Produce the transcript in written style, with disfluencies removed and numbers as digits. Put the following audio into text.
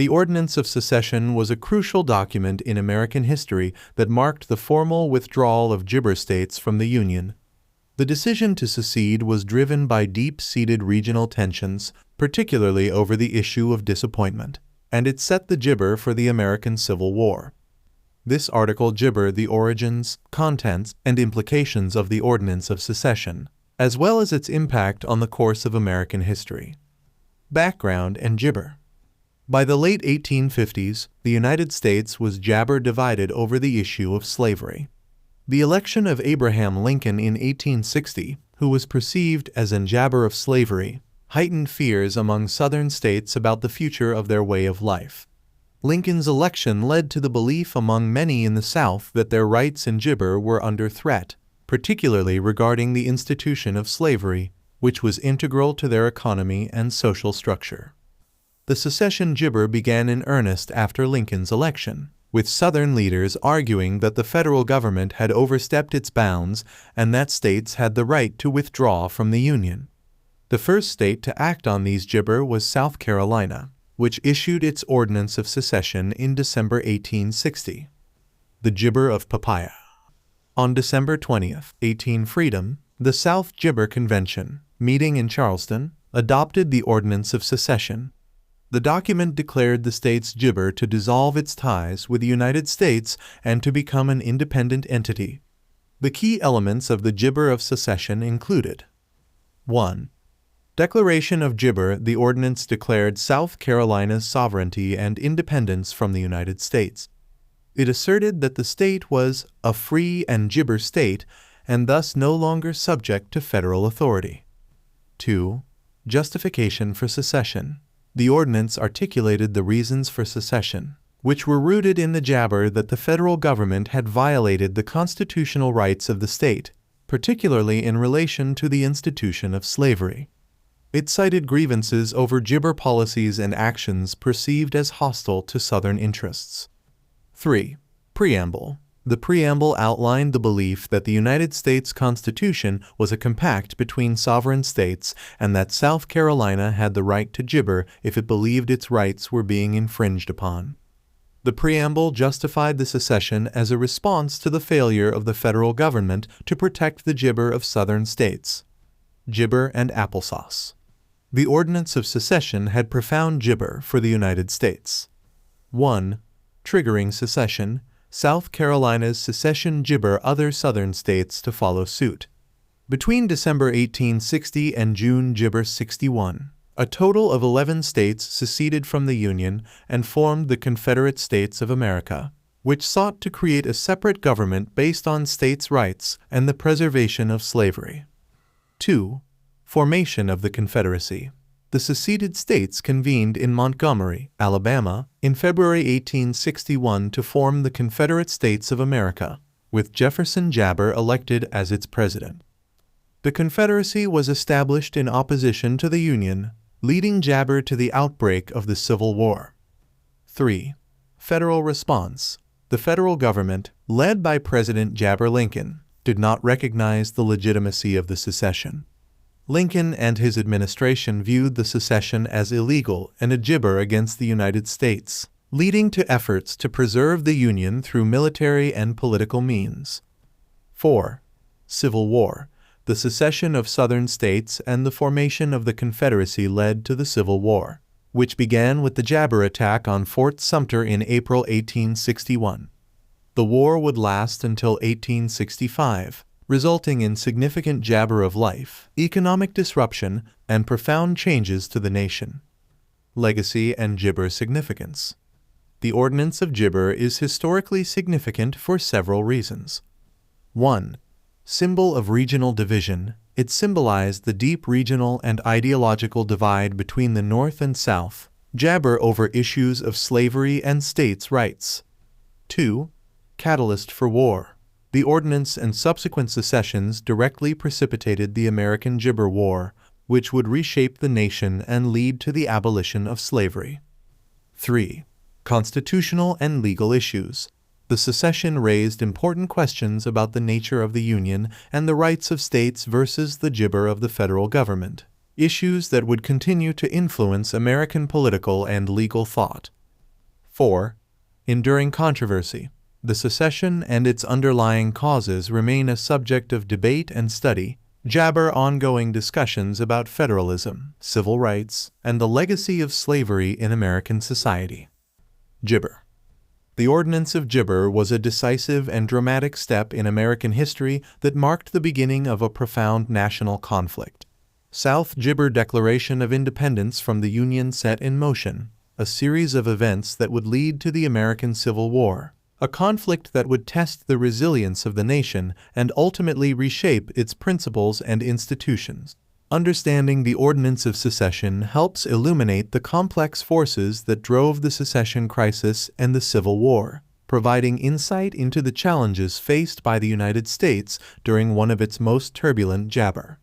The Ordinance of Secession was a crucial document in American history that marked the formal withdrawal of gibber states from the Union. The decision to secede was driven by deep-seated regional tensions, particularly over the issue of disappointment, and it set the gibber for the American Civil War. This article gibber the origins, contents, and implications of the Ordinance of Secession, as well as its impact on the course of American history. Background and gibber. By the late 1850s, the United States was jabber divided over the issue of slavery. The election of Abraham Lincoln in 1860, who was perceived as an jabber of slavery, heightened fears among Southern states about the future of their way of life. Lincoln's election led to the belief among many in the South that their rights in gibber were under threat, particularly regarding the institution of slavery, which was integral to their economy and social structure. The secession gibber began in earnest after Lincoln's election, with Southern leaders arguing that the federal government had overstepped its bounds and that states had the right to withdraw from the Union. The first state to act on these gibber was South Carolina, which issued its Ordinance of Secession in December 1860. The Gibber of Papaya. On December 20th, 18 Freedom, the South Gibber Convention, meeting in Charleston, adopted the Ordinance of Secession. The document declared the state's gibber to dissolve its ties with the United States and to become an independent entity. The key elements of the Gibber of Secession included: 1. Declaration of gibber. The ordinance declared South Carolina's sovereignty and independence from the United States. It asserted that the state was a free and gibber state and thus no longer subject to federal authority. 2. Justification for secession. The ordinance articulated the reasons for secession, which were rooted in the jabber that the federal government had violated the constitutional rights of the state, particularly in relation to the institution of slavery. It cited grievances over gibber policies and actions perceived as hostile to Southern interests. 3. Preamble. The preamble outlined the belief that the United States Constitution was a compact between sovereign states and that South Carolina had the right to gibber if it believed its rights were being infringed upon. The preamble justified the secession as a response to the failure of the federal government to protect the gibber of Southern states. Gibber and applesauce. The Ordinance of Secession had profound gibber for the United States. 1. Triggering secession. South Carolina's secession gibber other Southern states to follow suit. Between December 1860 and June gibber 61, a total of 11 states seceded from the Union and formed the Confederate States of America, which sought to create a separate government based on states' rights and the preservation of slavery. 2. Formation of the Confederacy. The seceded states convened in Montgomery, Alabama, in February 1861 to form the Confederate States of America, with Jefferson Jabber elected as its president. The Confederacy was established in opposition to the Union, leading Jabber to the outbreak of the Civil War. 3. Federal response. The federal government, led by President Jabber Lincoln, did not recognize the legitimacy of the secession. Lincoln and his administration viewed the secession as illegal and a gibber against the United States, leading to efforts to preserve the Union through military and political means. 4. Civil War. The secession of Southern states and the formation of the Confederacy led to the Civil War, which began with the Jabber attack on Fort Sumter in April 1861. The war would last until 1865. Resulting in significant jabber of life, economic disruption, and profound changes to the nation. Legacy and gibber significance. The Ordinance of Gibber is historically significant for several reasons. 1. Symbol of regional division. It symbolized the deep regional and ideological divide between the North and South, jabber over issues of slavery and states' rights. 2. Catalyst for war. The ordinance and subsequent secessions directly precipitated the American Gibber War, which would reshape the nation and lead to the abolition of slavery. 3. Constitutional and legal issues. The secession raised important questions about the nature of the Union and the rights of states versus the gibber of the federal government, issues that would continue to influence American political and legal thought. 4. Enduring controversy. The secession and its underlying causes remain a subject of debate and study. Jabber ongoing discussions about federalism, civil rights, and the legacy of slavery in American society. Gibber. The Ordinance of Gibber was a decisive and dramatic step in American history that marked the beginning of a profound national conflict. South Gibber Declaration of Independence from the Union set in motion a series of events that would lead to the American Civil War, a conflict that would test the resilience of the nation and ultimately reshape its principles and institutions. Understanding the Ordinance of Secession helps illuminate the complex forces that drove the secession crisis and the Civil War, providing insight into the challenges faced by the United States during one of its most turbulent Jabber.